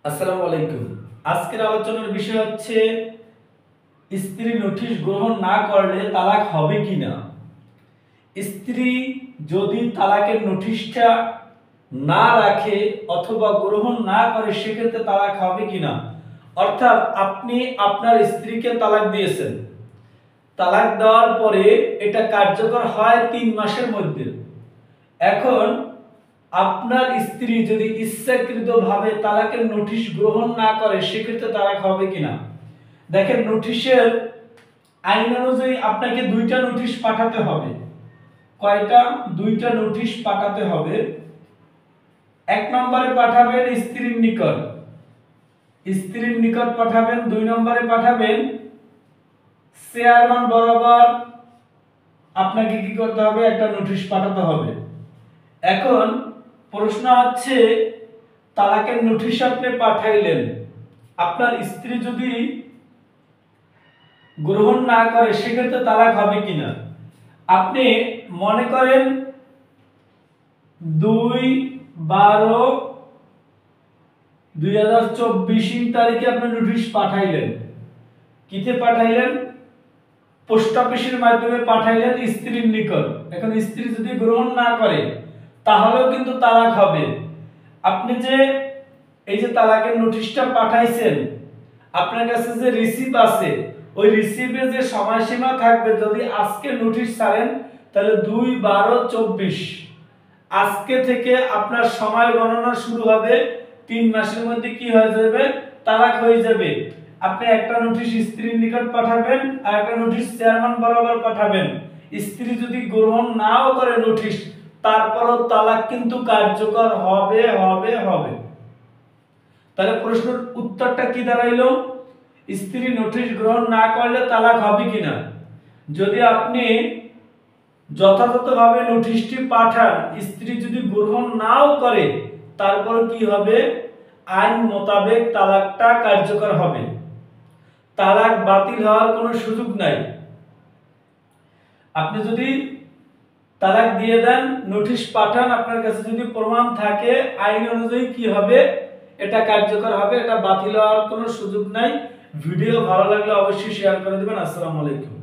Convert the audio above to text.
আসসালামু আলাইকুম। আজকের আলোচনার বিষয় হচ্ছে স্ত্রী নোটিশ গ্রহণ না করলে তালাক হবে কিনা। স্ত্রী যদি তালাকের নোটিশটা না রাখে অথবা গ্রহণ না করে সেক্ষেত্রে তালাক হবে কিনা। অর্থাৎ আপনি আপনার স্ত্রীকে তালাক দিয়েছেন, তালাক দেওয়ার পরে এটা কার্যকর হয় 3 মাসের মধ্যে। এখন আপনার স্ত্রী যদি ইচ্ছাকৃতভাবে তালাকের নোটিশ গ্রহণ না করে সেক্ষেত্রে তালাক হবে কিনা। দেখেন, নোটিশের আইন অনুযায়ী আপনাকে 2টা নোটিশ পাঠাতে হবে। কয়টা? 2টা নোটিশ পাঠাতে হবে। 1 নম্বরে পাঠাবেন স্ত্রীর নিকট, স্ত্রীর নিকট পাঠাবেন। 2 নম্বরে পাঠাবেন চেয়ারম্যান বরাবর। আপনাকে কি করতে হবে? একটা নোটিশ পাঠাতে হবে। এখন প্রশ্ন হচ্ছে, তালাকের নোটিশ আপনি পাঠাইলেন, আপনার স্ত্রী যদি গ্রহণ না করে সেক্ষেত্রে তালাক হবে কিনা। আপনি মনে করেন 2/12/2024 তারিখে আপনি নোটিশ পাঠাইলেন। কিতে পাঠাইলেন? পোস্ট অফিসের মাধ্যমে পাঠাইলেন স্ত্রীর নিকট। এখন স্ত্রী যদি গ্রহণ না করে তাহলেও কিন্তু তালাক হবে। আপনি যে এই যে তালাকের নোটিশটা পাঠাইছেন, আপনার কাছে যে রিসিভ আছে, ওই রিসিভে যে সময়সীমা থাকবে, যদি আজকে নোটিশ ছাড়েন তাহলে 2/12/24 আজকে থেকে আপনার সময় গণনা শুরু হবে। 3 মাসের মধ্যে কি হয়ে যাবে? তালাক হয়ে যাবে। আপনি একটা নোটিশ স্ত্রীর নিকট পাঠাবেন আর একটা নোটিশ চেয়ারম্যান বরাবর পাঠাবেন। স্ত্রী যদি গ্রহণ নাও করে নোটিশ, তারপরও তালাক কিন্তু কার্যকর হবে হবে হবে। তাহলে প্রশ্নের উত্তরটা কি দাঁড়াইলো? স্ত্রী নোটিশ গ্রহণ না করলে তালাক হবে কিনা। যদি আপনি যথাযথভাবে নোটিশটি পাঠান, স্ত্রী যদি গ্রহণ নাও করে, তারপর কি হবে? আইন মোতাবেক তালাকটা কার্যকর হবে। তালাক বাতিল হওয়ার কোনো সুযোগ নাই। আপনি যদি তালাক দিয়ে দেন, নোটিশ পাঠান, আপনার কাছে যদি প্রমাণ থাকে, আইন অনুযায়ী কি হবে? এটা কার্যকর হবে। এটা বাতিল হওয়ার কোনো সুযোগ নাই। ভিডিও ভালো লাগলে অবশ্যই শেয়ার করে দিবেন। আসসালামু আলাইকুম।